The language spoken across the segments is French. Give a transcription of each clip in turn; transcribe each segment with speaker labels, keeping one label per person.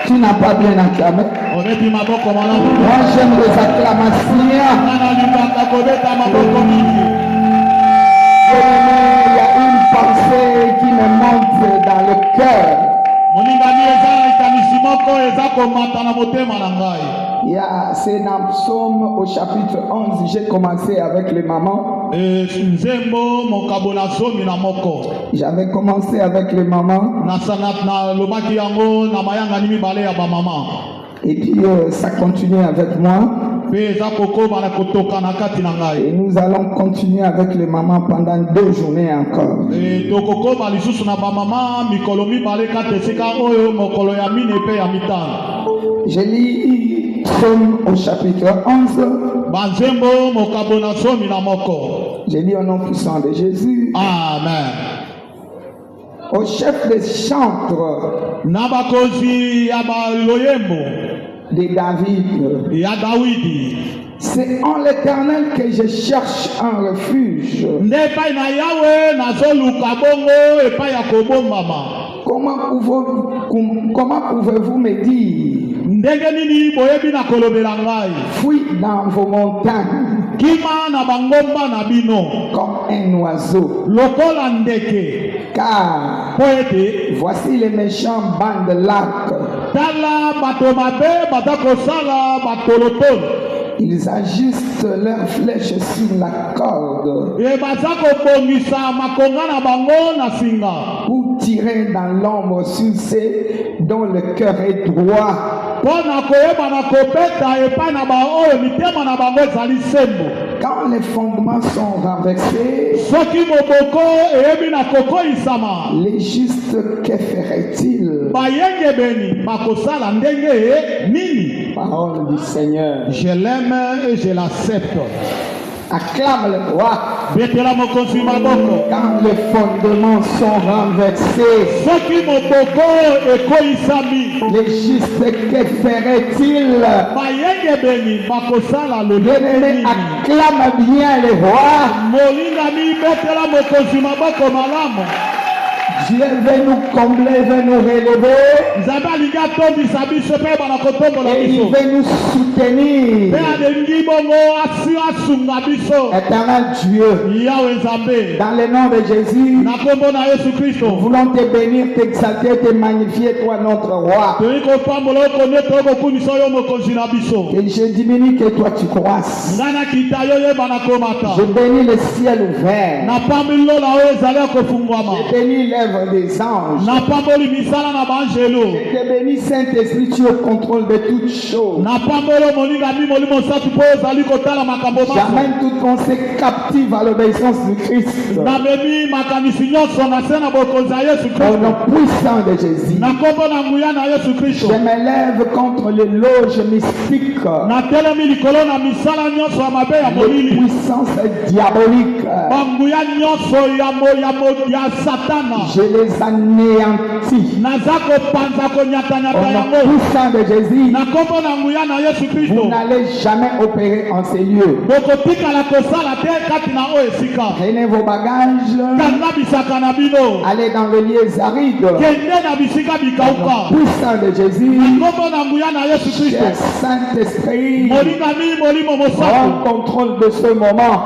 Speaker 1: Tu n'as pas bien acclamé. Moi j'aime les acclamations. Il y a une pensée qui me monte dans le cœur. C'est dans Psaume au chapitre 11. J'ai commencé avec les mamans. J'avais commencé avec les mamans. Et puis ça continue avec moi. Et nous allons continuer avec les mamans pendant 2 journées encore. Je lis Psaume au chapitre 11. Je lis au nom puissant de Jésus.
Speaker 2: Amen.
Speaker 1: Au chef des chantres de David. C'est en l'Éternel que je cherche un refuge. Comment pouvez-vous me dire? Fuis dans vos montagnes comme un oiseau. Car voici les méchants bancs de l'arc. Ils ajustent leurs flèches sur la corde pour tirer dans l'ombre sur ceux dont le cœur est droit. Quand les fondements sont renversés, les justes, que ferait-il? Parole du Seigneur.
Speaker 2: Je l'aime et je l'accepte.
Speaker 1: Acclame le roi.
Speaker 2: Quand
Speaker 1: les fondements sont renversés, les justes, que ferait-il? Acclame bien le roi. Dieu veut nous combler, veut nous relever. Et il veut nous soutenir. Éternel Dieu, dans le nom de Jésus, nous voulons te bénir, t'exalter, te magnifier, toi notre roi. Que je diminue, que toi tu croisses. Je bénis le ciel ouvert. Je bénis l'œuvre des anges. Je te bénis, Saint-Esprit, tu es au contrôle de toutes choses. J'amène toute pensée captive à l'obéissance du Christ. Au nom puissant de Jésus, je m'élève contre les loges mystiques, les puissances diaboliques. Je les anéantis. Au nom puissant de Jésus, vous n'allez jamais opérer en ces lieux. Prenez vos bagages, allez dans le lieu aride. Au nom puissant de Jésus, cher Saint-Esprit, prends contrôle de ce moment.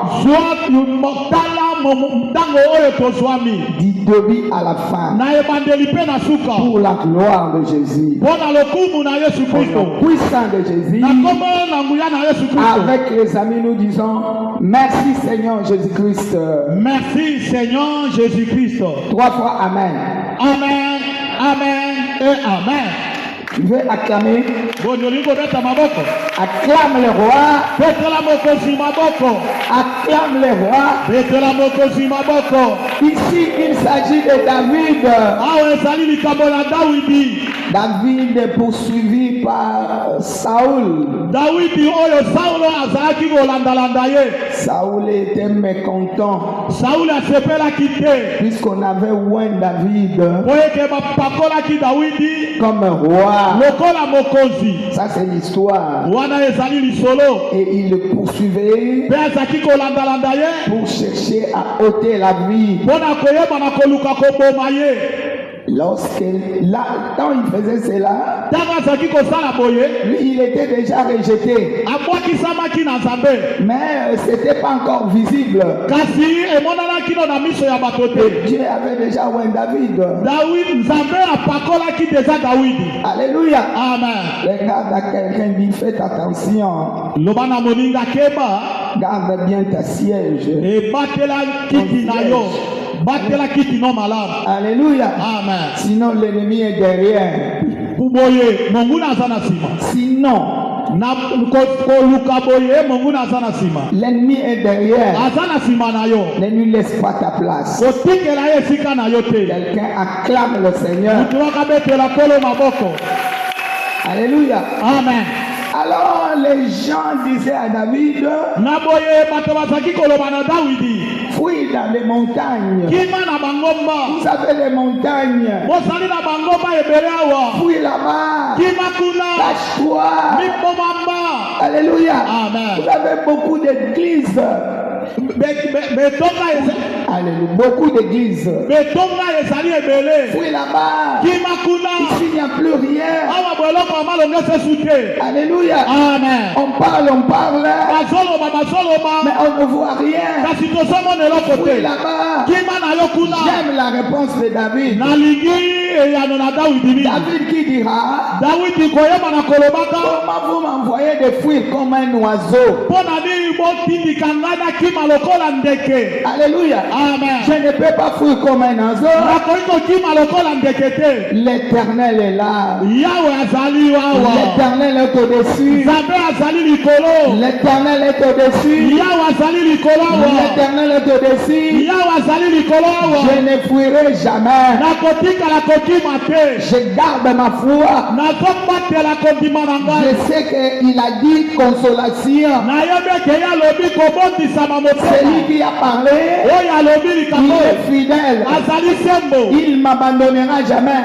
Speaker 1: Du début à la fin, pour la gloire de Jésus. Au nom puissant de Jésus, avec les amis, nous disons merci Seigneur Jésus-Christ.
Speaker 2: Merci Seigneur Jésus-Christ.
Speaker 1: 3 fois Amen.
Speaker 2: Amen, Amen et Amen.
Speaker 1: Tu veux acclamer? Acclame le roi. Acclame le roi. Ici, il s'agit de David. David est poursuivi par Saoul. Saoul était mécontent. Puisqu'on avait oint David comme roi. Ça c'est l'histoire. Et il le poursuivait pour chercher à ôter la vie Quand il faisait cela, lui, il était déjà rejeté. Mais ce n'était pas encore visible. Dieu avait déjà oint David. Alléluia.
Speaker 2: Amen.
Speaker 1: Regarde à quelqu'un, dit faites attention. Garde bien ta siège. Alléluia.
Speaker 2: Amen.
Speaker 1: Sinon l'ennemi est derrière. Sinon l'ennemi est derrière. Ne lui laisse pas ta place. Quelqu'un acclame le Seigneur. Alléluia.
Speaker 2: Amen.
Speaker 1: Alors les gens disaient à David, fouille dans les montagnes. Vous savez les montagnes. Fouille là-bas. Cache-toi. Alléluia.
Speaker 2: Amen.
Speaker 1: Vous avez beaucoup d'églises. Alléluia. Beaucoup d'églises. Fouille là-bas. Ici, il n'y a plus rien. Alléluia.
Speaker 2: Amen.
Speaker 1: On parle. Mais on ne voit rien. Fouille là-bas. J'aime la réponse de David. David qui dira, comment vous m'envoyez des fouilles comme un oiseau? Alléluia.
Speaker 2: Amen.
Speaker 1: Je ne peux pas fouiller comme un oiseau. L'Éternel est là. L'Éternel est au-dessus. L'Éternel est au-dessus. L'Éternel est au-dessus. Je ne fuirai jamais. Je garde ma foi. Je sais qu'il a dit consolation. C'est lui qui a parlé. Il est fidèle. Il ne m'abandonnera jamais.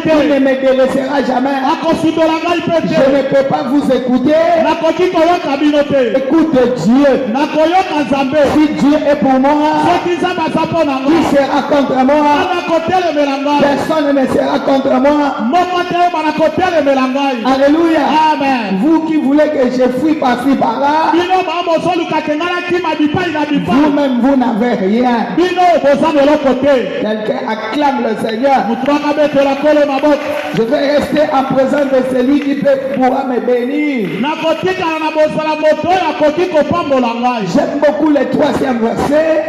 Speaker 1: Il ne me délaissera jamais. Je ne peux pas vous écouter. Écoute Dieu. Si Dieu est pour moi, qui sera contre moi? Personne ne sera contre moi. Alléluia.
Speaker 2: Amen.
Speaker 1: Vous qui voulez que je fuis par-ci par-là, vous-même vous n'avez rien. Quelqu'un acclame le Seigneur. Je vais rester en présence de celui qui pourra me bénir. J'aime beaucoup le 3e verset.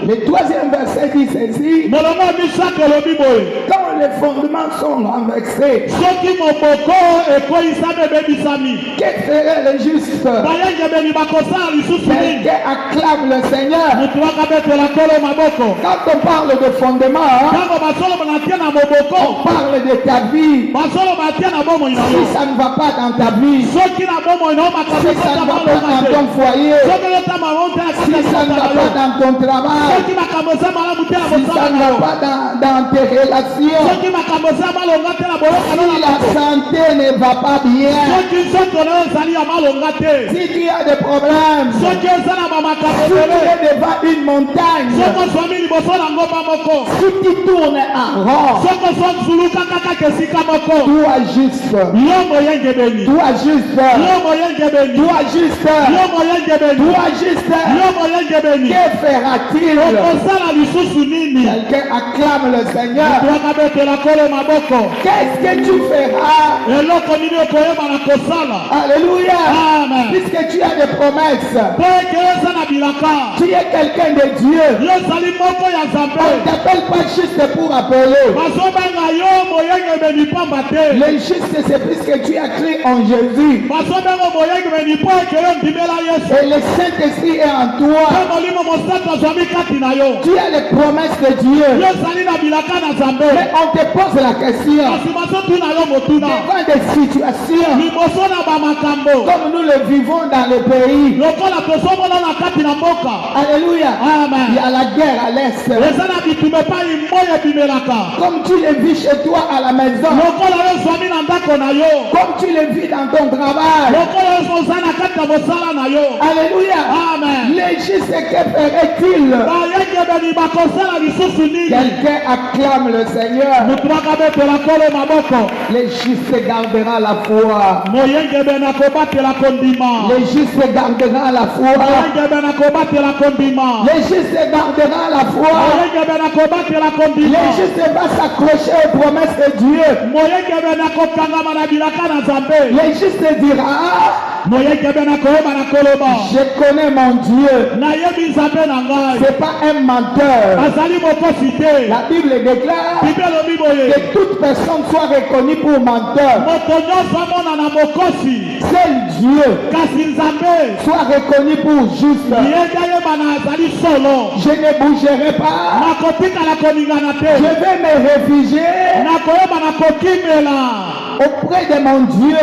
Speaker 1: Le 3e verset dit ceci. Quand les fondements sont renversés, que ferait le juste? Quelqu'un acclame le Seigneur. Quand on parle de fondement, on parle de ta vie. Si ça ne va pas dans ta vie, si ça ne va pas dans ton foyer, si ça ne va pas dans ton travail, si ça ne va pas dans tes relations, si la santé ne va pas bien, si tu as des problèmes, si tu es devant une montagne, si tu tournes en rond, toi juste, que fera-t-il? Quelqu'un acclame le Seigneur. Qu'est-ce que tu feras? Alléluia.
Speaker 2: Amen.
Speaker 1: Puisque tu as des promesses, tu es quelqu'un de Dieu. On ne t'appelle pas juste pour appeler. Le juste, c'est puisque tu as cru en Jésus. Et le Saint-Esprit est en toi. Tu as les promesses de Dieu. Mais on te pose la question. Devant des situations comme nous le vivons dans le pays. Alléluia.
Speaker 2: Amen.
Speaker 1: Il y a la guerre à l'est. Comme tu le vis chez toi à la maison. maison. Comme tu le vis dans ton travail. Alléluia.
Speaker 2: Amen.
Speaker 1: Les justes, que ferait-il? Quelqu'un acclame le Seigneur. Les justes garderont la foi. Les justes garderont la foi. Les justes garderont la foi. Les justes vont s'accrocher aux promesses de Dieu. Les justes diront, je connais mon Dieu. C'est pas un menteur. La Bible déclare que toute personne soit reconnue pour menteur. Seul Dieu soit reconnu pour juste. Je ne bougerai pas. Je vais me réfugier auprès de mon Dieu.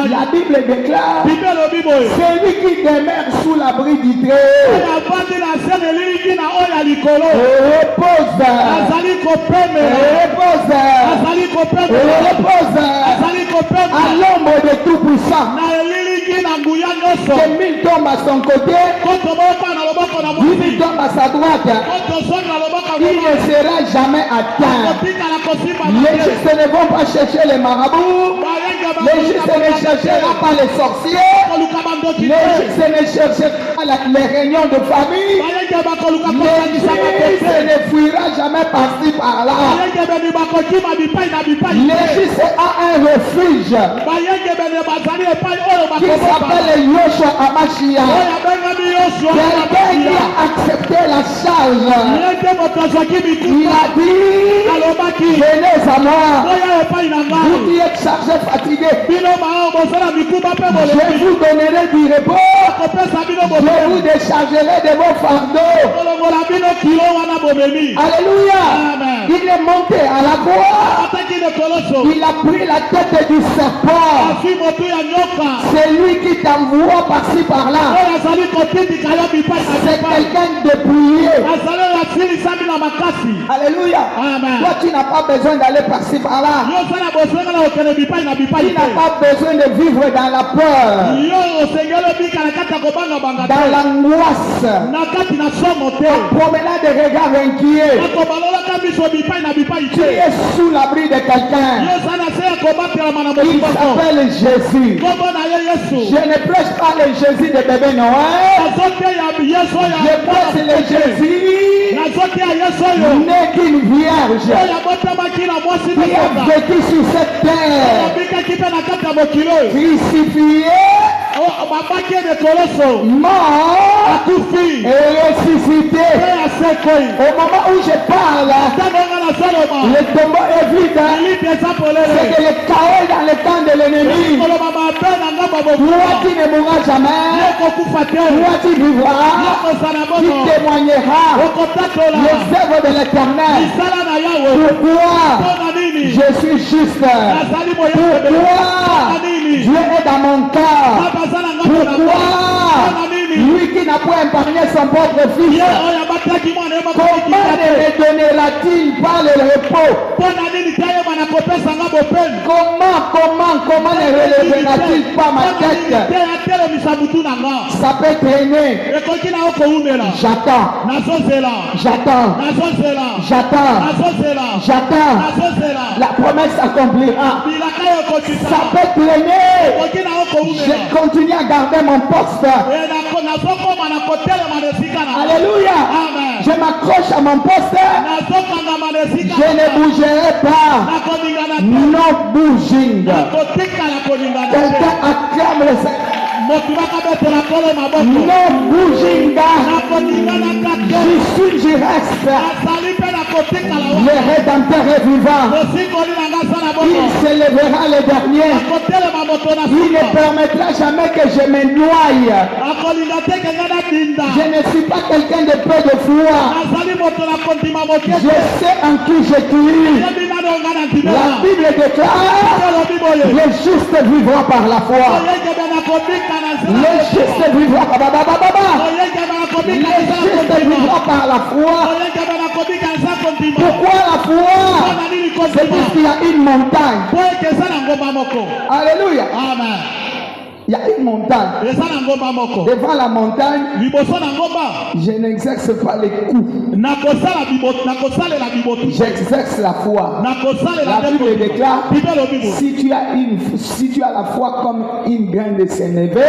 Speaker 1: La Bible déclare, celui qui demeure sous l'abri du Très-Haut repose à l'ombre de Tout-Puissant. Que mille tombent à son côté, 1000 tombent à sa droite, il ne sera jamais atteint. Les justes ne vont pas chercher les marabouts. Les justes ne chercheront pas les sorciers. Les justes ne chercheront pas les réunions de famille. Les justes ne fuira jamais par-ci par-là. Les justes ont un refuge qui s'appelle Yoshua Amashia. Quelqu'un qui a accepté la charge. Il a dit, venez à moi. Vous qui êtes chargé, fatigué, je vous donnerai du repos. Je vous déchargerai de vos fardeaux. Alléluia. Il est monté à la croix. Il a pris la tête du serpent. C'est lui qui t'envoie par-ci par-là. C'est quelqu'un de dépouillé. Alléluia. Toi, tu n'as pas besoin d'aller par-ci par-là. Tu n'as pas besoin de vivre dans la peur, dans l'angoisse, en promenant des regards inquiets. Tu es sous l'abri de quelqu'un. Il s'appelle Jésus. Je ne prêche pas le Jésus de bébé Noël. Je prêche le Jésus né d'une vierge qui a vécu sur cette terre, crucifié, mort et ressuscité. Au moment où je parle, le tombeau est vide. C'est que le chaos est dans le camp de l'ennemi. Toi qui ne mourras jamais, toi qui vivras, qui témoigneras les œuvres de l'Éternel. Pourquoi je suis juste? Pourquoi Dieu est dans mon cœur? Pourquoi lui qui n'a pas épargné son propre fils, comment ne me donnera-t-il pas le repos? Comment ne relèvera-t-il pas ma tête? Ça peut traîner. J'attends. La promesse s'accomplira. Ça peut traîner. Je continue à garder mon poste. Alléluia. Je m'accroche à mon poste. Je ne bougerai pas. No bouging. Quelqu'un acclame le Seigneur. No bouging. Je reste. Le Rédempteur est vivant. Il se lèvera le dernier. Il ne permettra jamais que je me noie. Je ne suis pas quelqu'un de peu de foi. Je sais en qui je crie. La Bible déclare Le juste vivra par la foi. Le juste vivra par la foi. Le juste vivra par la foi. Pourquoi la foi? C'est parce qu'il y a une montagne. Alléluia.
Speaker 2: Amen.
Speaker 1: Il y a une montagne. Devant la montagne, je n'exerce pas les coups. J'exerce la foi. La Bible déclare, si tu as la foi comme une graine de sénévé,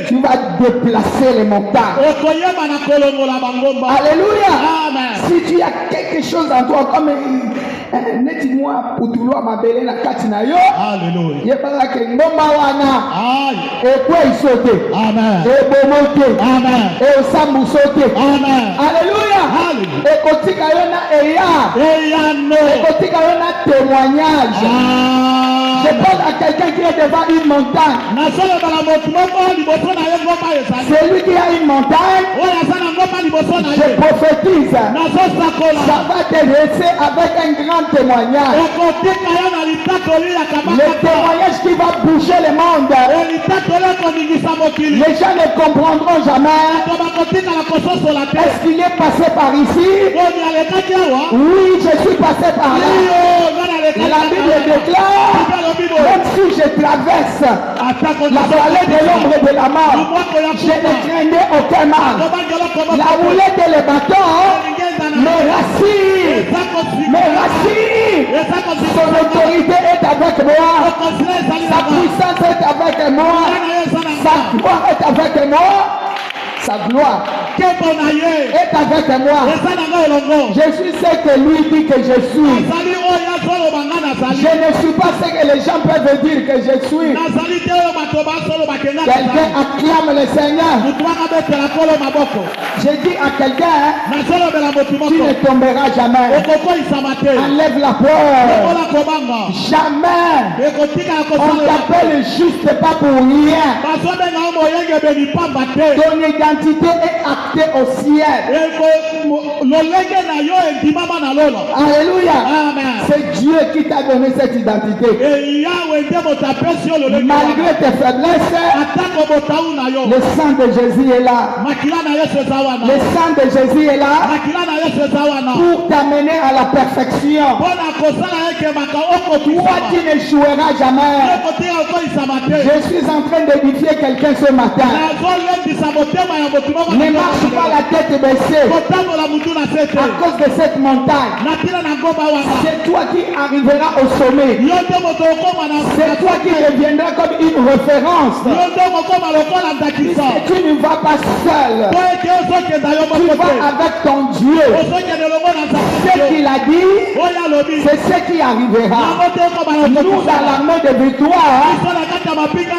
Speaker 1: tu vas déplacer les montagnes. Alléluia.
Speaker 2: Amen.
Speaker 1: Si tu as quelque chose en toi comme dis-moi pour tout le monde la katinayo.
Speaker 2: Alléluia.
Speaker 1: Yebala ke ngoma wana.
Speaker 2: Aïe.
Speaker 1: Et quoi il saute.
Speaker 2: Amen.
Speaker 1: Et bomote.
Speaker 2: Amen.
Speaker 1: Et osambu saute.
Speaker 2: Amen.
Speaker 1: Alléluia.
Speaker 2: Alléluia.
Speaker 1: Et kotika yona eya.
Speaker 2: Eyano.
Speaker 1: Et kotika yona témoignage. Je parle à quelqu'un qui est devant une montagne. C'est lui qui a une montagne. Je prophétise. Ça va te laisser avec un grand témoignage. Le témoignage qui va bouger le monde. Les gens ne comprendront jamais. Est-ce qu'il est passé par ici? Oui, je suis passé par là. La Bible déclare, même si je traverse la vallée de l'ombre de la mort, je ne craignais aucun mal. La houlette et les bâtons me rassurent. Son autorité est avec moi. Sa puissance est avec moi. Sa gloire est avec moi. Sa gloire est avec moi. Je suis ce que lui dit que je suis. Je ne suis pas ce que les gens peuvent dire que je suis. Quelqu'un acclame le Seigneur. Je dis à quelqu'un, tu ne tomberas jamais. Enlève la peur. Jamais. On t'appelle juste pas pour rien. Ton identité est actée au ciel. Alléluia. C'est Dieu qui t'a donné cette identité. Malgré tes faiblesses, le sang de Jésus est là. Le sang de Jésus est là pour t'amener à la perfection. Toi, tu n'échoueras jamais. Je suis en train d'édifier quelqu'un ce matin. Ne marche pas la tête baissée à cause de cette montagne. C'est toi qui arriveras au sommet. C'est toi qui deviendras comme une référence. Tu ne vas pas seul. Tu vas avec ton Dieu. Ce qu'il a dit, c'est ce qui arrivera. Nous, dans l'armée de victoire,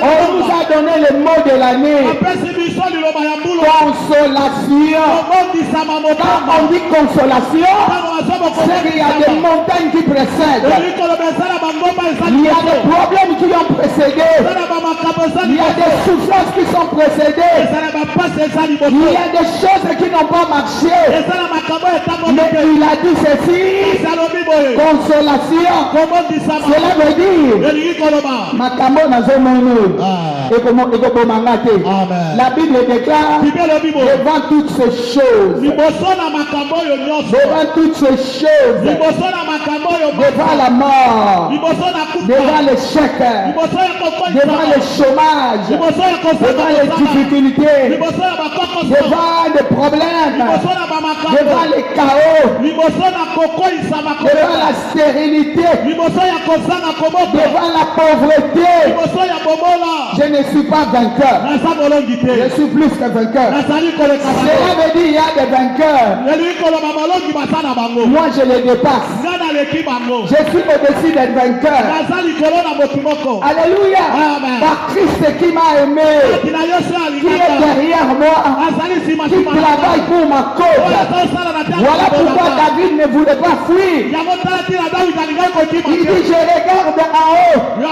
Speaker 1: on nous a donné le mot de l'année. Consolation. Quand on dit consolation, c'est qu'il y a des montagnes qui précèdent. Il y a des problèmes qui ont précédé. Il y a des souffrances qui sont précédées. Il y a des choses qui n'ont pas marché. Mais il a dit ceci. Consolation. Cela veut dire Makambo nazomono. La Bible déclare devant toutes ces choses, devant toutes ces choses, devant la mort, devant l'échec, devant le chômage, devant les difficultés, devant les problèmes, devant les chaos, devant la stérilité, devant la pauvreté, je ne suis pas vainqueur. Je suis plus que vainqueur. Cela veut dire qu'il y a des vainqueurs. Moi je les dépasse. Je suis au-dessus des vainqueurs. Alléluia. Par Christ qui m'a aimé, qui est derrière moi, qui travaille pour ma cause. Voilà pourquoi David ne voulait pas fuir. Il dit je regarde en haut. Je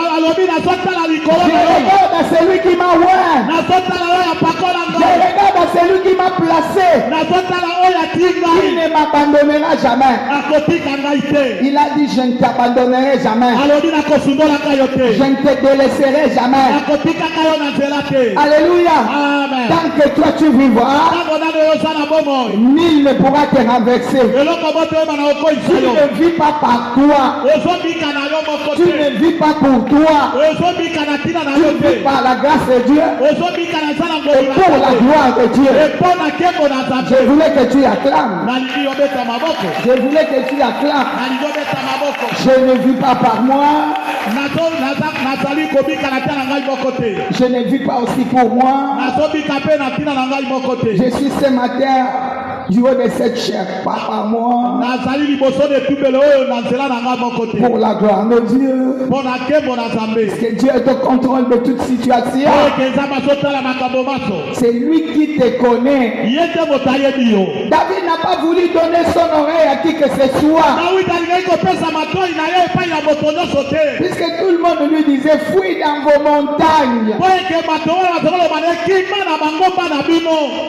Speaker 1: regarde regarde à celui qui m'a oint. Je regarde à celui qui m'a placé. Il ne m'abandonnera jamais. Il a dit, je ne t'abandonnerai jamais. Je ne te délaisserai jamais. Alléluia. Tant que toi tu vivras, nul ne pourra te renverser. Tu ne vis pas par toi. Tu ne vis pas pour toi. Tu vis par la grâce de Dieu et pour la gloire de Dieu. Je voulais que tu acclames. Je voulais que tu acclames. Je ne vis pas par moi. Je ne vis pas aussi pour moi. Je suis ce matin du haut de cette chair, pas par moi. Pour la gloire de Dieu. Parce que Dieu est au contrôle de toute situation. C'est lui qui te connaît. David n'a pas voulu donner son oreille à qui que ce soit. Puisque tout le monde lui disait, fuis dans vos montagnes.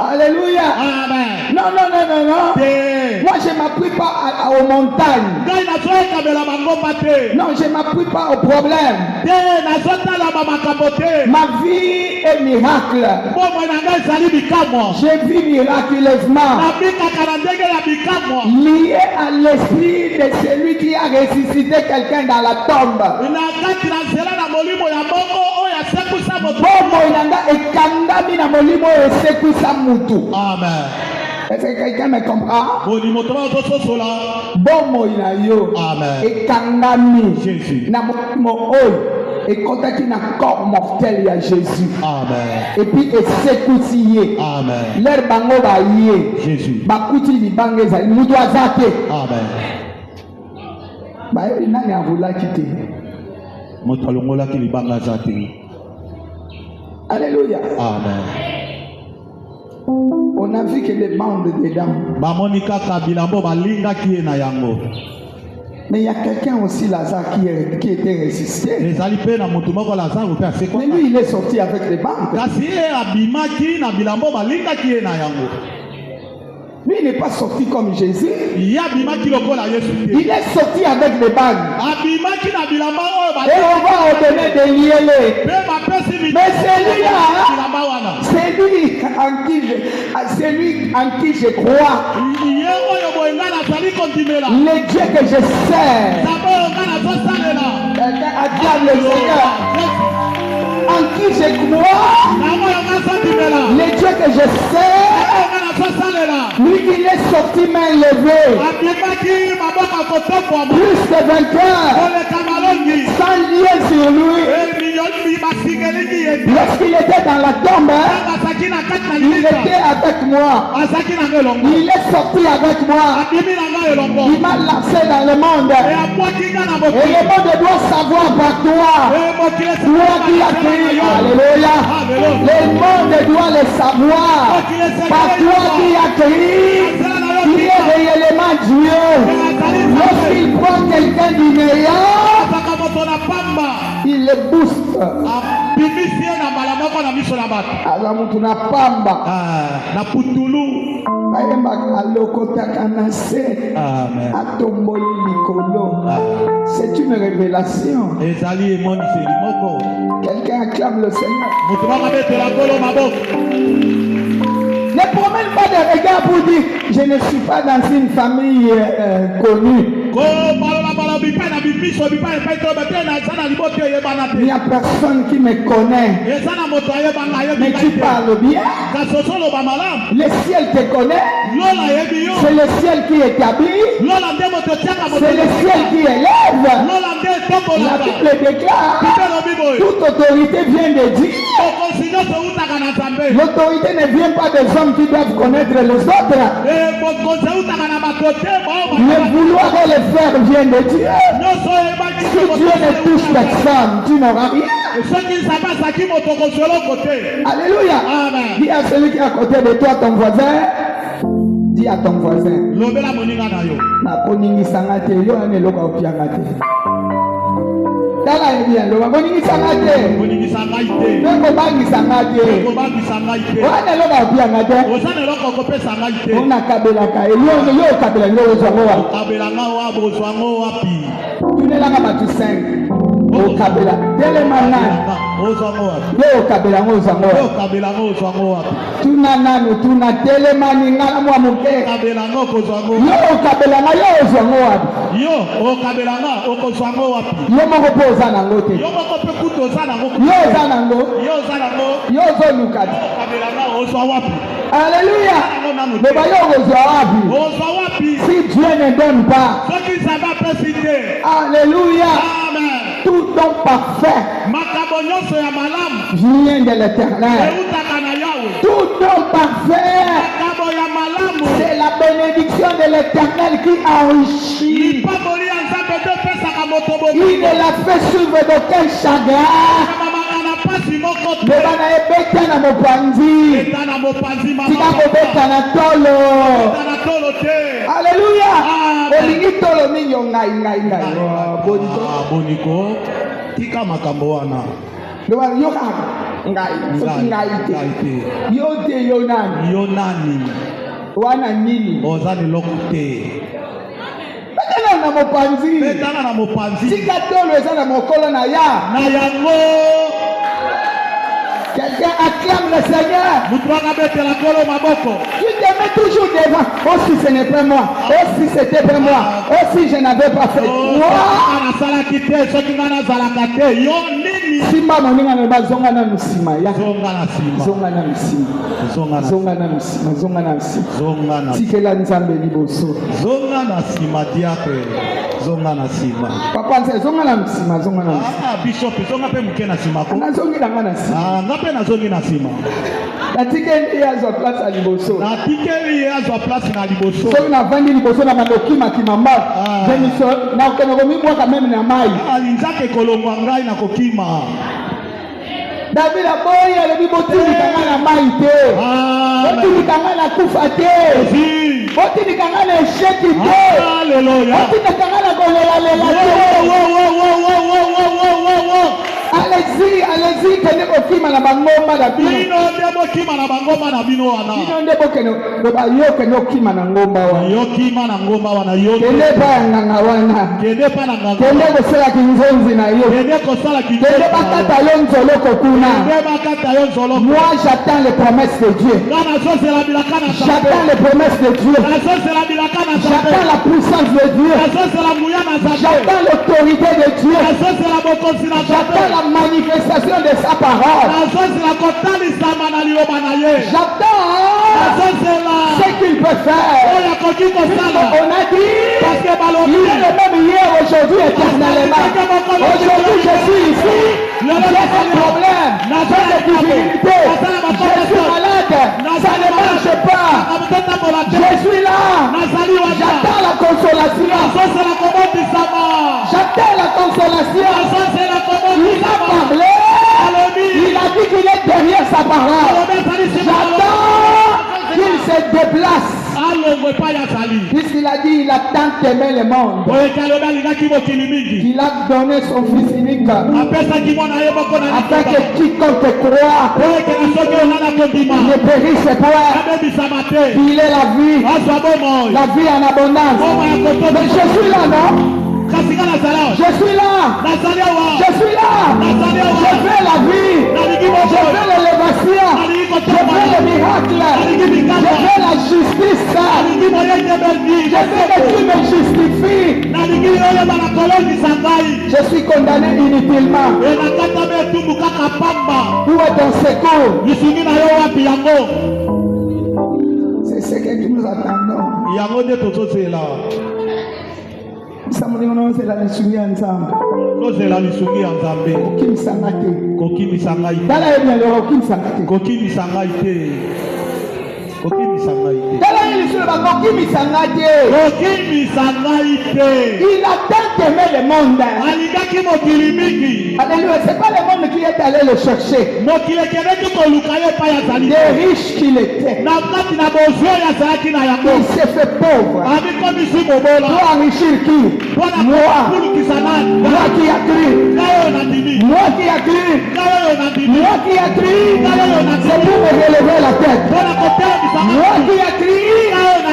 Speaker 1: Alléluia.
Speaker 2: Amen.
Speaker 1: Non. Moi, je ne m'appuie pas aux montagnes. Non, je ne m'appuie pas aux problèmes. Ma vie est miracle. Je vis miraculeusement. Lié à l'esprit de celui qui a ressuscité quelqu'un dans la tombe.
Speaker 2: Amen.
Speaker 1: Est-ce que quelqu'un me comprend?
Speaker 2: Amen.
Speaker 1: Et kangami.
Speaker 2: Jésus.
Speaker 1: Et quand il a un corps mortel, il y a Jésus.
Speaker 2: Amen.
Speaker 1: Et puis il s'est coutillé.
Speaker 2: Amen.
Speaker 1: L'air bango va yé.
Speaker 2: Jésus.
Speaker 1: Bakouti li bangeza. Il nous doit zater.
Speaker 2: Amen.
Speaker 1: Bah il n'a rien voulu quitter.
Speaker 2: Motalongola ki libanga zate.
Speaker 1: Alléluia.
Speaker 2: Amen.
Speaker 1: On a vu que les bandes dedans.
Speaker 2: Bamonika kabilambo balinga ki na yango.
Speaker 1: Mais il y a quelqu'un aussi, Lazare, qui était résisté.
Speaker 2: Mais
Speaker 1: lui, il est sorti avec les bandes. Lui, il n'est pas sorti comme Jésus. Il est sorti avec les bandes. Et on va ordonner de lier les. Mais c'est lui en qui je crois. Le Dieu que je sers. Acclame le Seigneur. En qui je crois. Le Dieu que je sers. Lui, il est sorti main levée. Plus de vainqueur. Sans lien sur lui. Lorsqu'il était dans la tombe, il était avec moi. Il est sorti avec moi. Il m'a lancé dans le monde. Et le monde doit savoir par toi. Toi qui as créé. Alléluia. Le monde doit le savoir. Par toi qui as créé. Il est réellement Dieu. Lorsqu'il prend quelqu'un du néant, il le booste. Alors, tu n'as pas
Speaker 2: na putulu.
Speaker 1: C'est une révélation. Quelqu'un acclame le Seigneur. Ne promène pas de regard pour dire je ne suis pas dans une famille connue. Il n'y a personne qui me connaît. Mais tu parles bien. Le ciel te connaît. C'est le ciel qui établit. C'est le ciel qui élève. La Bible déclare toute autorité vient de Dieu. L'autorité ne vient pas des hommes qui doivent connaître les autres. Le vouloir et le faire vient de Dieu. Si Dieu ne touche personne, tu n'auras rien. Alléluia. Dis à celui qui est à côté de toi, ton voisin. Dis à ton voisin. Tala bien, le wagonini sangate.
Speaker 2: Bonini sangaite.
Speaker 1: Nako bangi sangate.
Speaker 2: Ko bangi sangaite.
Speaker 1: Wana lo ba bien ngate.
Speaker 2: Ozane loko ko pe sangaite.
Speaker 1: Ona kabela ka. Yo kabela yo zongo wa.
Speaker 2: Kabela nga wa bozwango wapi?
Speaker 1: Tunela ka batu 5. O kabela. Telemana.
Speaker 2: Ozwango wapi?
Speaker 1: Yo kabela ngo zongo.
Speaker 2: Yo kabela ngo ozwango wapi?
Speaker 1: Tuna nanu tuna telemani ngala mwa muke.
Speaker 2: Kabela ngo kozwango.
Speaker 1: Yo kabela nga yo zongo wapi?
Speaker 2: Yo o kabela nga o kozwango wapi?
Speaker 1: Yo moko po ozana ngote.
Speaker 2: Yo moko pe kuto ozana ngo.
Speaker 1: Yo ozana ngo.
Speaker 2: Yo ozana ngo.
Speaker 1: Yo zo lukati.
Speaker 2: Kabela nga ozwa wapi?
Speaker 1: Alléluia. Beba yo ozwa wapi?
Speaker 2: Ozwa wapi?
Speaker 1: Si Dieu ne donne pas.
Speaker 2: Ce qui ça va préciter.
Speaker 1: Alléluia.
Speaker 2: Amen.
Speaker 1: Tout don parfait
Speaker 2: Makambo nyonso ya malamu
Speaker 1: vient de l'Éternel.
Speaker 2: eutaka na Yawe.
Speaker 1: Tout don parfait,
Speaker 2: Makambo ya malamu
Speaker 1: c'est la bénédiction de l'Éternel qui enrichit.
Speaker 2: lipamboli ya Nzambe nde epesaka moto
Speaker 1: Il ne l'a fait suivre d'aucun chagrin.
Speaker 2: mamaka na pasi moko te
Speaker 1: Beba na ebeta na mopanzi.
Speaker 2: eta na mopanzi
Speaker 1: Tika kobeta na tolo.
Speaker 2: eta na tolo te.
Speaker 1: Alléluia.
Speaker 2: Amen.
Speaker 1: Olingi tolo mingi ngai.
Speaker 2: Boniko tika makambo wana
Speaker 1: Beba yo ngai. Soki ngai te. Yo te yo nani.
Speaker 2: yo nani
Speaker 1: Wana nini.
Speaker 2: oza leloko te
Speaker 1: Betana na mopanzi.
Speaker 2: betanga na mopanzi
Speaker 1: Tika tolo eza na mokolo na ya.
Speaker 2: na yango
Speaker 1: Quelqu'un acclame le Seigneur.
Speaker 2: mutu akabetela kolo maboko.
Speaker 1: Tu te mets toujours devant. Oh si ce n'est pas moi. Oh si c'était pas moi. Oh si je n'avais pas fait. Wow.
Speaker 2: nasalaki te soki nga nazalaka te yo nini
Speaker 1: Simba moninga na bazonga na musima ya.
Speaker 2: zonga na nsima
Speaker 1: Zonga na musima.
Speaker 2: zonga na
Speaker 1: Zonga na musima. Zonga na musima.
Speaker 2: zonga na
Speaker 1: Tikela nzambe liboso.
Speaker 2: zonga na nsima diakre zonga na nsima.
Speaker 1: Papa nse zonga na musima. Zonga na musima.
Speaker 2: Bishop zonga mpe moke na nsima ko
Speaker 1: Nazongi na nga na nsima.
Speaker 2: nga mpe nazongi na nsima
Speaker 1: Natikeli azwa place ya liboso.
Speaker 2: natikeli ye azwa place na liboso.
Speaker 1: Soki navandi liboso na bandokima kimamba. Jemiso na okende komibwaka meme na mai.
Speaker 2: alinzaka ekolongwa ngai na kokima.
Speaker 1: David aboyi alobi botilika nga na mai te. Botilika nga na kufa te. Botilika nga na esheki te. Botilika nga na kolelalela te. Allez-y, kende kokima na bangomba na bino.
Speaker 2: Bino nde bokima na bangomba na bino wana.
Speaker 1: Bino nde bokende loba yo kende okima na ngomba wana.
Speaker 2: Yo kima na ngomba wana yo.
Speaker 1: Kende pa ya nganga wana.
Speaker 2: Kende pa na nganga.
Speaker 1: Kende kosala kinzonzi na yo.
Speaker 2: Kende kosala kinzonzi.
Speaker 1: Kende bakata yo nzolo kokuna.
Speaker 2: Kende bakata yo nzolo.
Speaker 1: Moi j'attends les promesses de Dieu.
Speaker 2: Ngana sosela bilaka na Nzambe.
Speaker 1: J'attends les promesses de Dieu.
Speaker 2: Na sosela bilaka na Nzambe.
Speaker 1: J'attends la puissance de Dieu.
Speaker 2: Na sosela nguya na Nzambe.
Speaker 1: J'attends l'autorité de Dieu.
Speaker 2: Na sosela bokonzi na Nzambe.
Speaker 1: J'attends la manifestation de sa parole.
Speaker 2: Na sosela kotalisama na liloba na ye.
Speaker 1: J'attends ce qu'il peut faire. On a dit il est le même hier, aujourd'hui, éternellement. Aujourd'hui, je suis ici. J'ai des problèmes, j'ai des difficultés, je suis malade, ça ne marche pas. Je suis là. J'attends la consolation. J'attends la consolation. Il a parlé. Il a dit qu'il est derrière sa parole. J'attends qu'il se déplace. Puisqu'il a dit il a tant aimé le monde qu'il a donné son fils unique afin que quiconque croit ne périsse point, qu'il ait la vie en abondance. Mais je suis là, non? Je suis là. Je suis là. Je veux la vie. Je veux l'élévation. Je veux le miracle. Je veux la justice. Je veux que tu me justifies. Je suis condamné inutilement. Où est ton secours? C'est ce que nous attendons. Tozela lisungi ya Nzambe. Kokimisanga te.
Speaker 2: Kokimisanga ite.
Speaker 1: Tala ebia lelo kokimisanga te.
Speaker 2: Kokimisanga ite.
Speaker 1: Il a tant aimé le monde. Alléluia. C'est pas le monde qui est allé le chercher. Des riches qu'il était. Il s'est fait pauvre. Pour enrichir qui? Moi. Moi qui a cru. Moi qui a cru. Moi qui a cru. C'est pour me relever la tête. Moi qui a cru.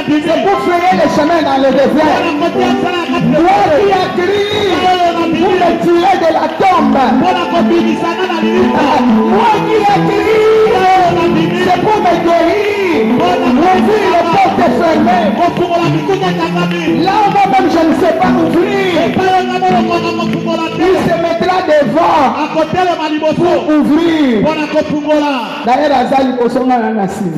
Speaker 1: C'est pour frayer les chemins dans le désert. Moi qui a cru. Pour me tirer de la tombe. Moi qui a cru. C'est pour me guérir. Ouvrir les portes fermées. Là où même je ne sais pas ouvrir. Il se mettra devant pour ouvrir. D'ailleurs, Azali Kosonga na Nassim.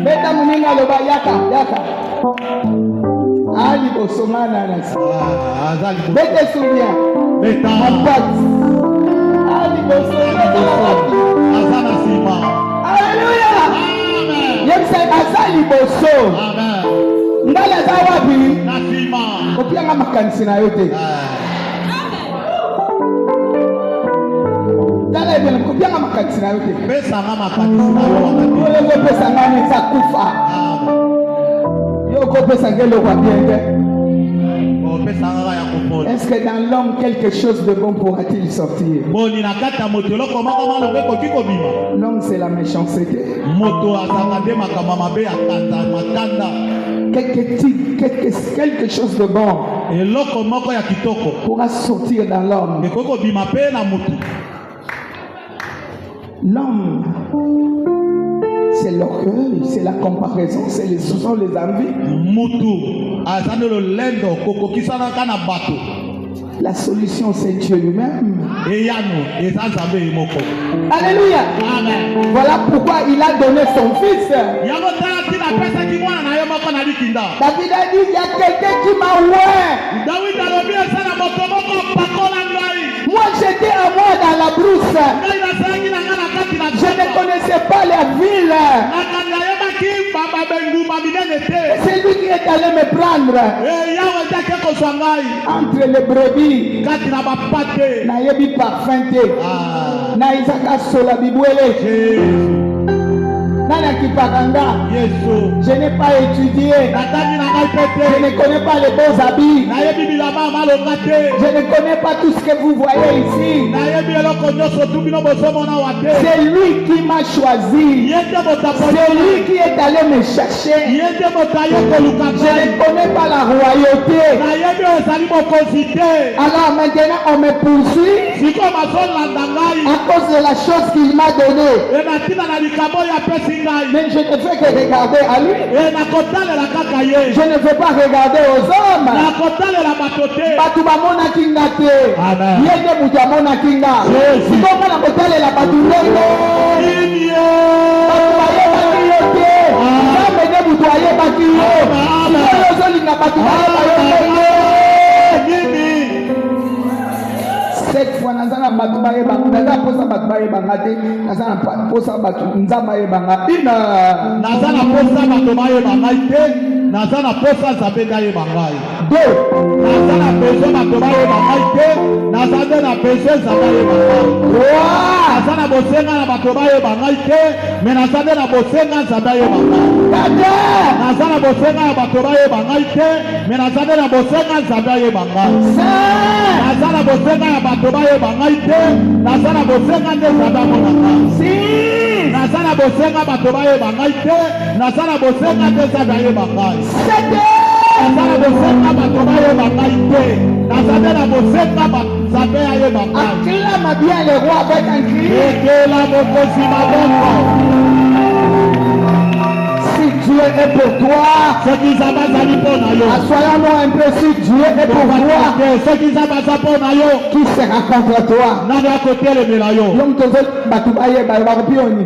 Speaker 1: Beta Muninga Loba Yaka. Ali Kosonga na Nassim. Beta Soubia. Mon pote. Ali Kosonga na Nassim. Alléluia. Yemse Azali Boso. Ndala zawapi. Kopianga makanisi na yote. Dala ibele kopianga makanisi na yote.
Speaker 2: Pesa ngama makanisi na yo.
Speaker 1: Yo pesa ngani za kufa. Yo ko pesa ngelo kwa bienge. Est-ce que dans l'homme quelque chose de bon pourra-t-il sortir? L'homme c'est la méchanceté. Quelque chose de bon pourra sortir dans l'homme. L'homme, c'est l'orgueil, c'est la comparaison, c'est les soupçons, les envies. La solution, c'est Dieu lui-même. Alléluia. Amen. Voilà pourquoi il a donné son fils. David a dit, il y a quelqu'un qui m'a oué. Moi, j'étais à moi dans la brousse. Je ne connaissais pas la ville. C'est lui qui est allé me prendre entre les brebis. Na yebi parfum te. Na isaka sola bibwele. Nana kipakanga. Je n'ai pas étudié. Je ne connais pas les beaux habits. Je ne connais pas tout ce que vous voyez ici. C'est lui qui m'a choisi. C'est lui qui est allé me chercher. Je ne connais pas la royauté. Alors maintenant on me poursuit à cause de la chose qu'il m'a donnée. Mais je ne fais que regarder à lui. Je ne veux pas regarder aux hommes. Batubamona kinga te. Yende mutamona kinga. Si comment la botale la batulego. Batubaye bakiyote. Jamais ne butoye bakiyo. Si les olinga batubaye bakiyo. Cette fois, nous allons battre banga, posa battre banga te, nous allons posa battre nzamba banga. Nazana posa battre banga te, nazana posa zabeda banga. Deux. Nazana besoin battre banga te, nazana besoin zabeda banga. Trois. Nazana bosenga na battre banga te, mais nazana bosenga zabeda banga. Quatre. Nazana bosenga na battre banga te, mais nazana bosenga zabeda banga. Cinq. Nazana bosenga na battre bangaite nazana bosenga nde zabamo nanga si nazana bosenga batobaye bangaite nazana bosenga nde zabaye bangai sete nazana bosenga batobaye bangaite nazana bosenga bazabaye bangai. Acclame bien le roi avec un cri. Ekela mokosi maboko. Dieu est pour toi. Assoyons-nous un peu si Dieu est pour toi. Qui sera contre toi? L'homme te veut batubaye baropioni.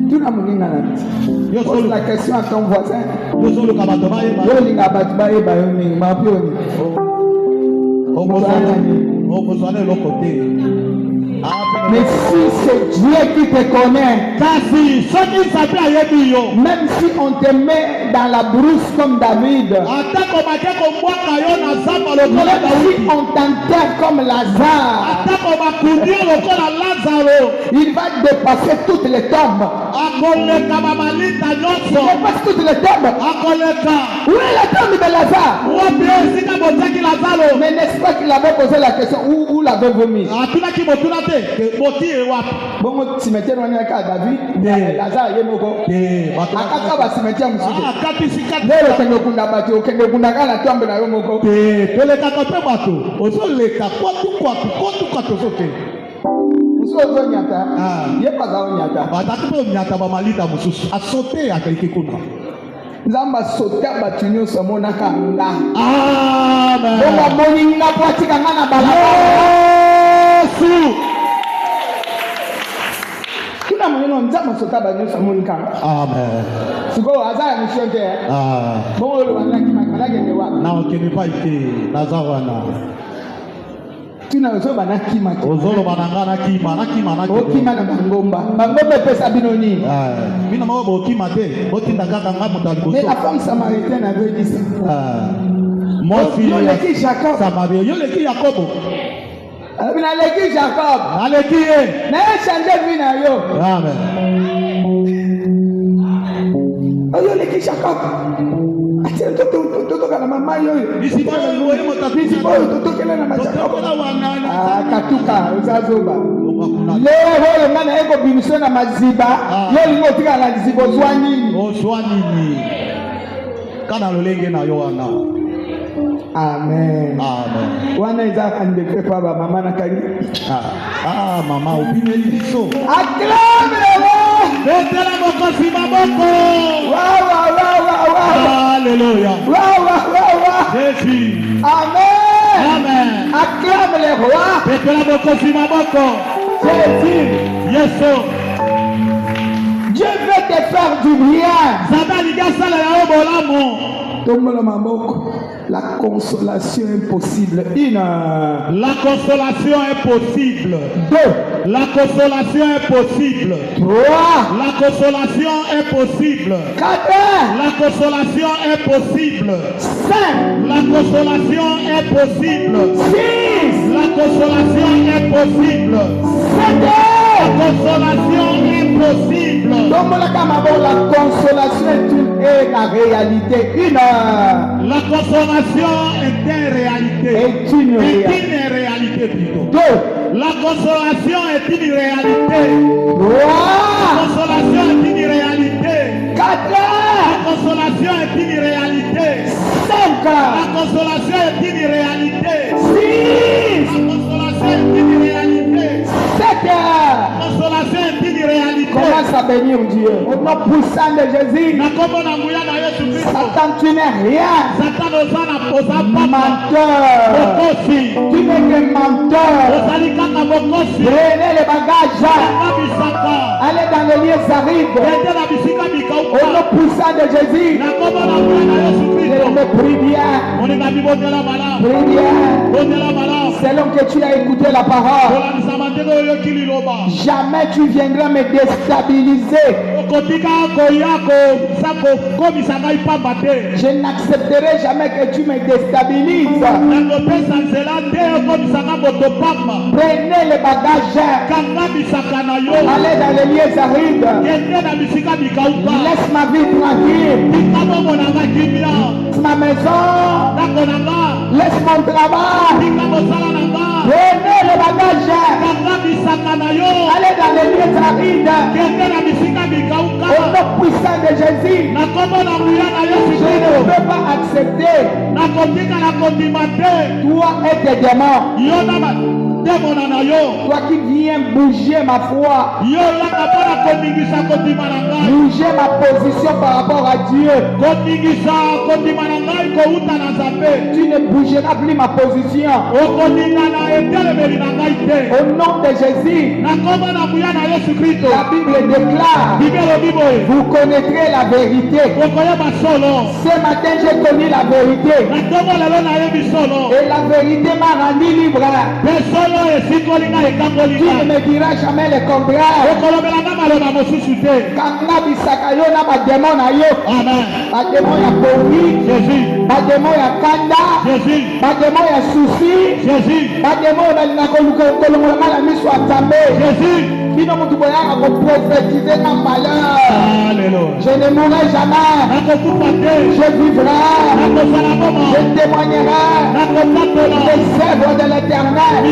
Speaker 1: Tu n'as pas pose la question à ton voisin. Yolinga batubaye baropioni. Mais si c'est Dieu qui te connaît, même si on te met dans la brousse comme David, même si on t'enterre comme Lazare, il va dépasser toutes les tombes. Il dépasse toutes les tombes. Où est la tombe de Lazare? Mais n'est-ce pas qu'il avait posé la question où l'avez-vous mis? Bon, cimetière on est à David, Lazare est moko. Akaka ba cimetière musuku. Lelo kende kunda bato, kende kunda kana tombe na yo moko.
Speaker 2: Tole kaka pe bato. Ozo leka kwatu sote.
Speaker 1: Musuku nyata. Ye paza nyata.
Speaker 2: Batatu pe nyata ba malita mususu. Asote akalike kuna.
Speaker 1: Nzamba sota batunyo somona kanga.
Speaker 2: Amen.
Speaker 1: Bonga moninga kwati kanga na balaba.
Speaker 2: Yesu.
Speaker 1: Kuna mwenye nzamba sota batunyo somona kanga.
Speaker 2: Amen.
Speaker 1: Siko azaya mishonte. Bongo lo wana kimaka ngene wa.
Speaker 2: Na okene pa ite nazawana.
Speaker 1: Tuna ozo bana kimaka.
Speaker 2: Ozolo bananga na kima na.
Speaker 1: Okima na bangomba. Bangomba pesa binoni.
Speaker 2: Bina mawa bokima te. Botinda kaka nga mutali boso.
Speaker 1: Mais la femme samaritaine avait dit ça.
Speaker 2: Mon fils.
Speaker 1: Yo leki Jacob.
Speaker 2: Samaria. Yo leki Jacob.
Speaker 1: Bina leki Jacob.
Speaker 2: Aleki ye.
Speaker 1: Na changer vie na yo.
Speaker 2: Amen.
Speaker 1: Yo leki Jacob. Ati toto kana mama yo.
Speaker 2: Bisi ba yo yo motapisi
Speaker 1: ba toto kela na Jacob. Katuka uzazoba.
Speaker 2: Leo
Speaker 1: mana eko bimiso na maziba. Yo lingo tika na zibo zwani.
Speaker 2: Ozwani. Kana lolenge na yo wana.
Speaker 1: Amen. Wana iza kandekre pa ba mama na kali.
Speaker 2: Mama obineli biso.
Speaker 1: Acclame-le.
Speaker 2: Betela moko sima moko.
Speaker 1: Wow.
Speaker 2: Alléluia.
Speaker 1: Wow.
Speaker 2: Jésus.
Speaker 1: Amen. Acclame le roi.
Speaker 2: Betela moko sima moko.
Speaker 1: Jésus.
Speaker 2: Yesu.
Speaker 1: Dieu veut te faire du bien.
Speaker 2: Zabali gasala ya obolamo.
Speaker 1: Tombola maboko. La consolation est possible.
Speaker 2: La consolation est possible.
Speaker 1: 2.
Speaker 2: La consolation est possible.
Speaker 1: 3.
Speaker 2: La consolation est possible.
Speaker 1: 4.
Speaker 2: La consolation est possible.
Speaker 1: 5.
Speaker 2: La consolation est possible.
Speaker 1: 6.
Speaker 2: La consolation est possible.
Speaker 1: 7.
Speaker 2: La consolation est possible.
Speaker 1: La consolation est la réalité.
Speaker 2: La consolation est une réalité.
Speaker 1: Est une
Speaker 2: réalité plutôt.
Speaker 1: 2.
Speaker 2: La consolation est une réalité.
Speaker 1: 3.
Speaker 2: La consolation est une réalité.
Speaker 1: 4.
Speaker 2: La consolation est une réalité.
Speaker 1: 5.
Speaker 2: La consolation est une réalité.
Speaker 1: 6.
Speaker 2: La consolation est une réalité.
Speaker 1: 7.
Speaker 2: La consolation est une réalité.
Speaker 1: Commence à bénir Dieu. Au nom puissant de Jésus. Satan, tu n'es rien. Menteur. Tu n'es que menteur. Prenez les bagages. Allez dans les lieux arides. Au nom puissant de Jésus. Je me prie bien. Prie bien. Selon que tu as écouté la parole. Jamais tu viendras me déstabiliser. Je n'accepterai jamais que tu me déstabilises. Prenez les bagages. Allez dans les lieux arides. Laisse ma vie tranquille. Ma maison. Laisse mon travail. Prenez les bagages. Allez dans les lieux arides. Au nom puissant de Jésus. Je ne peux pas accepter toi et tes démons. Toi qui viens bouger ma foi, bouger ma position par rapport à Dieu, tu ne bougeras plus ma position. Au nom de Jésus, la Bible déclare, vous connaîtrez la vérité. Ce matin j'ai connu la vérité et la vérité m'a rendu libre. Tu ne me diras jamais le contraire. Kanga bisaka yo na ba démon na yo.
Speaker 2: Amen.
Speaker 1: Ba démon ya bomi.
Speaker 2: Jésus.
Speaker 1: Ba démon ya kanda.
Speaker 2: Jésus.
Speaker 1: Ba démon ya souci.
Speaker 2: Jésus.
Speaker 1: Ba démon na kolongola na miso ya Nzambe.
Speaker 2: Jésus.
Speaker 1: Bino mutu boyaka ko prophétiser na malheur.
Speaker 2: Alléluia.
Speaker 1: Je ne mourrai jamais. Je vivrai. Je témoignerai des œuvres de l'Éternel.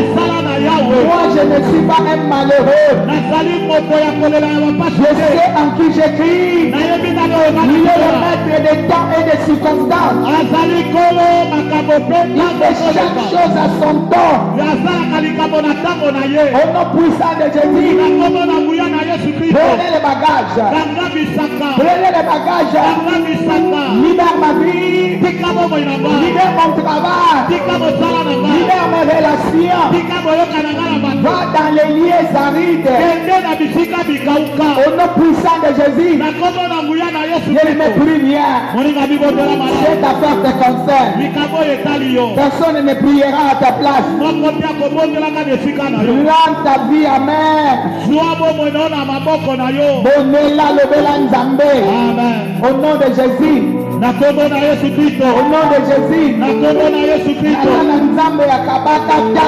Speaker 1: Moi, je ne suis pas un malheureux. Je sais en qui j'écris. Il est le maître des temps et des circonstances. Il fait chaque chose à son temps. Au nom puissant de Jésus. Prenez les bagages. Prenez les bagages. Libère ma vie. Libère mon travail. Libère mes relations. Va dans les lieux arides. Au nom puissant de Jésus. Je ne me prie rien. Cette affaire te concerne. Personne ne priera à ta place. Rends ta vie, amen. Bonela lobela Nzambe. Au nom de Jésus. Au nom de Jésus. Nana Nzambe yakabakata.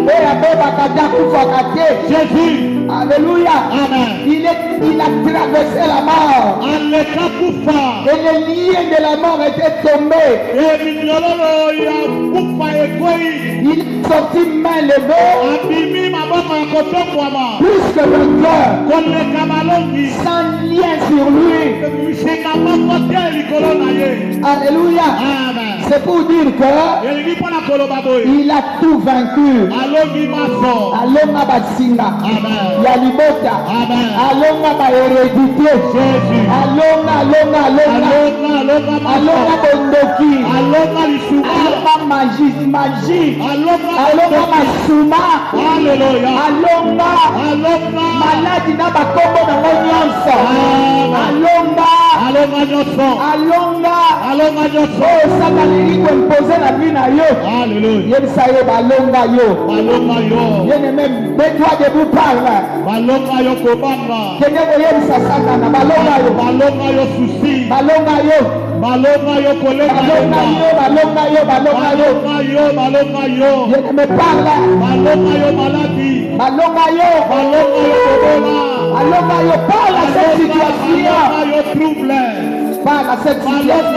Speaker 1: Oya bebakata kufakate.
Speaker 2: Jésus.
Speaker 1: Alléluia. Il a traversé la mort. Et les liens de la mort étaient tombés. Il est sorti main levée. Plus que vainqueur. Sans lien sur lui. Alléluia. C'est pour dire que il a tout vaincu. Alonga basinga. Yalibota. Alonga ba hérédité. Alonga bondoki. Alonga magie. Alonga masuma. Alonga maladi na bakombo na nyonso. Alonga. Oh, Satan il imposer la vie na yo.
Speaker 2: Alléluia.
Speaker 1: Yebisa yo balonga yo. Yene même toi debout parle. Kenya boyebisa Satan balonga yo.
Speaker 2: Susi.
Speaker 1: Balonga yo.
Speaker 2: Balonga yo kolega.
Speaker 1: Yene me parle.
Speaker 2: Balonga yo maladi.
Speaker 1: Balonga yo
Speaker 2: kobola.
Speaker 1: Balonga yo parle à cette situation.
Speaker 2: Balonga yo trouble.
Speaker 1: Parle à cette situation.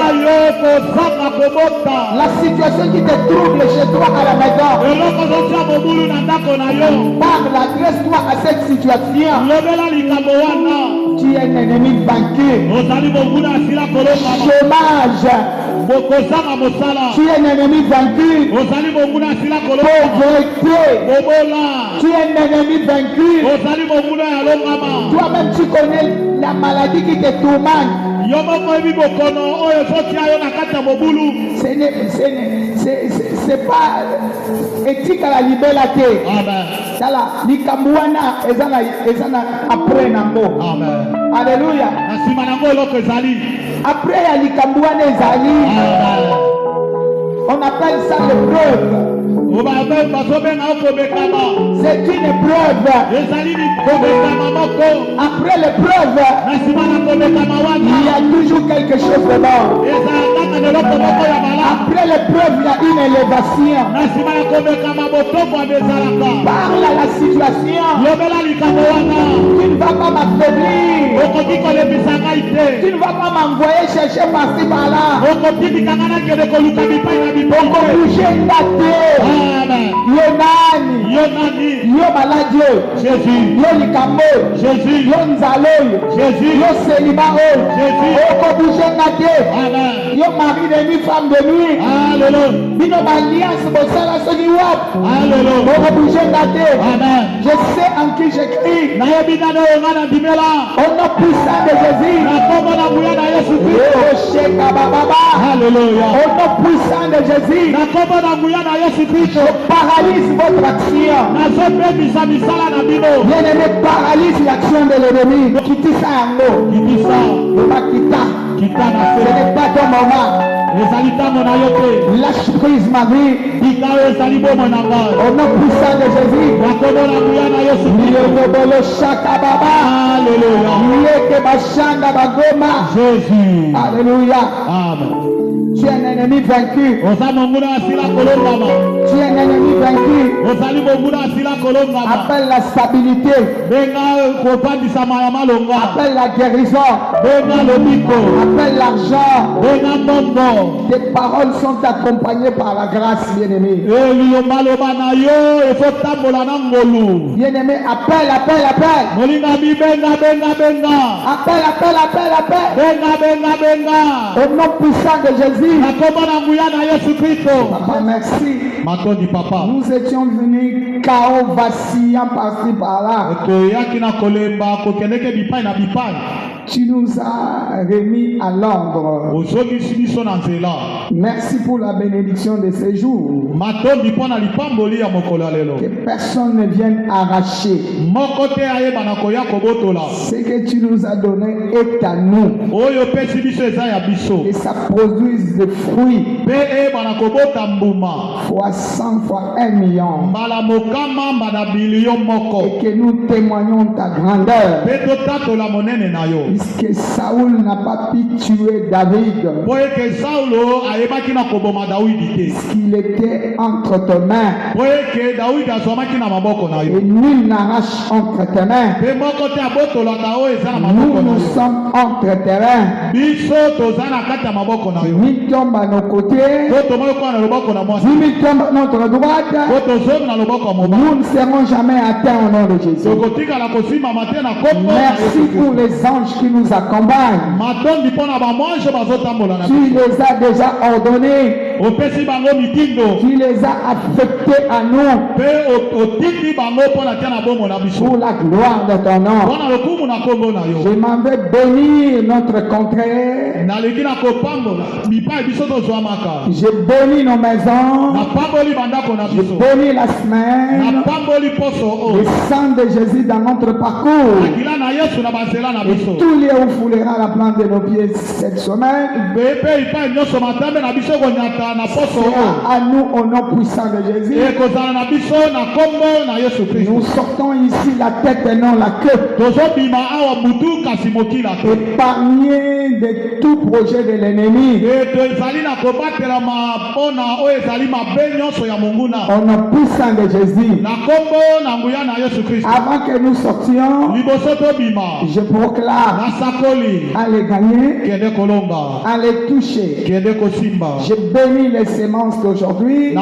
Speaker 1: La situation qui te trouble chez toi à la maison. Parle, adresse-toi à cette situation. Tu es un ennemi vaincu. Chômage. Tu es un ennemi vaincu. Pauvreté. Tu es un ennemi vaincu. Toi-même tu connais la maladie qui te tourmente. C'est pas éthique à la liberté. Sala likambuana ezana après nango. Alléluia. Après ya likambuana ezali. On appelle ça l'épreuve. C'est une épreuve. Après l'épreuve, il y a toujours quelque chose de bon. Après l'épreuve, il y a une élévation. Parle à la situation. Tu ne vas pas m'affaiblir. Tu ne vas pas m'envoyer chercher par-ci par-là. Bouger ta tête. Yo nani. Yo maladi.
Speaker 2: Jésus.
Speaker 1: Yo likambo.
Speaker 2: Jésus.
Speaker 1: Yo nzalo.
Speaker 2: Jésus.
Speaker 1: Yo célibat.
Speaker 2: Jésus.
Speaker 1: Oko bouger ta tête. Yo mari de nuit, femme de nuit.
Speaker 2: Alléluia.
Speaker 1: Bino alliance bosala soki wap.
Speaker 2: Alléluia.
Speaker 1: Oko bouger ta tête.
Speaker 2: Amen.
Speaker 1: Je sais en qui j'écris. Au nom puissant de Jésus.
Speaker 2: Alléluia.
Speaker 1: Au nom puissant de Jésus. Je paralyse votre action. Bien-aimé, paralyse l'action de l'ennemi. Quittez ça en nous. Ce n'est pas ton moment. Lâche prise ma vie. Au nom puissant de Jésus.
Speaker 2: Jésus.
Speaker 1: Alléluia.
Speaker 2: Amen.
Speaker 1: Tu es un ennemi vaincu. Tu es un ennemi vaincu. Appelle la stabilité. Appelle la guérison. Appelle l'argent. Tes paroles sont accompagnées par la grâce, bien-aimé. Bien-aimé, appelle. Appelle. Au nom puissant de Jésus. Papa, merci. Nous étions venus chaos, vacillant par-ci par-là. Tu nous as remis à l'ordre. Merci pour la bénédiction de ces jours. Que personne ne vienne arracher. Ce que tu nous as donné est à nous. Et ça produise des fruits. Fois 100, fois 1 million. Et que nous témoignons ta grandeur. Puisque Saoul n'a pas pu tuer David. Qu'il était entre tes mains. Et nul n'arrache entre tes mains. Nous sommes entre tes mains. Nul tombe à nos côtés. 10 000 tombent à notre droite. Nous ne serons jamais atteints au nom de Jésus. Merci pour les anges qui nous accompagnent. Tu les as déjà ordonnés. Tu les as affectés à nous. Pour la gloire de ton nom. Je m'en vais bénir notre contrée. J'ai béni nos maisons. J'ai béni la semaine. Le sang de Jésus dans notre parcours. Et tous les où foulera la plante de nos pieds cette semaine. À nous au nom puissant de Jésus. Nous sortons ici la tête et non la queue. Épargnés de tout projet de l'ennemi. Au nom puissant de Jésus. Avant que nous sortions, je proclame à les gagner, à les toucher. Je bénis les semences d'aujourd'hui.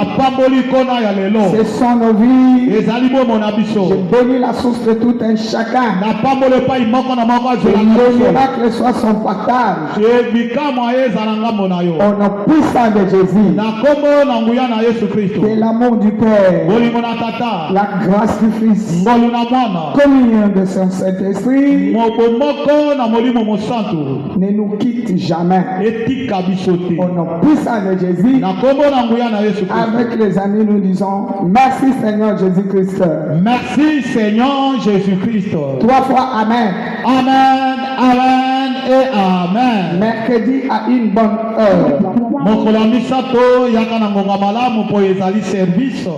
Speaker 1: Ce sont nos vies. Je bénis la source de tout un chacun. Que le miracle soit son partage. Au nom puissant de Jésus. Que l'amour du Père, la grâce du Fils, communion de son Saint-Esprit ne nous quitte jamais. Au nom puissant de Jésus. Avec les amis, nous disons merci Seigneur Jésus-Christ.
Speaker 2: Merci Seigneur Jésus-Christ.
Speaker 1: 3 fois Amen.
Speaker 2: Amen, Amen et Amen.
Speaker 1: Mercredi à une bonne heure.
Speaker 2: Mokola misato yakana ngonga malamu po ezali service.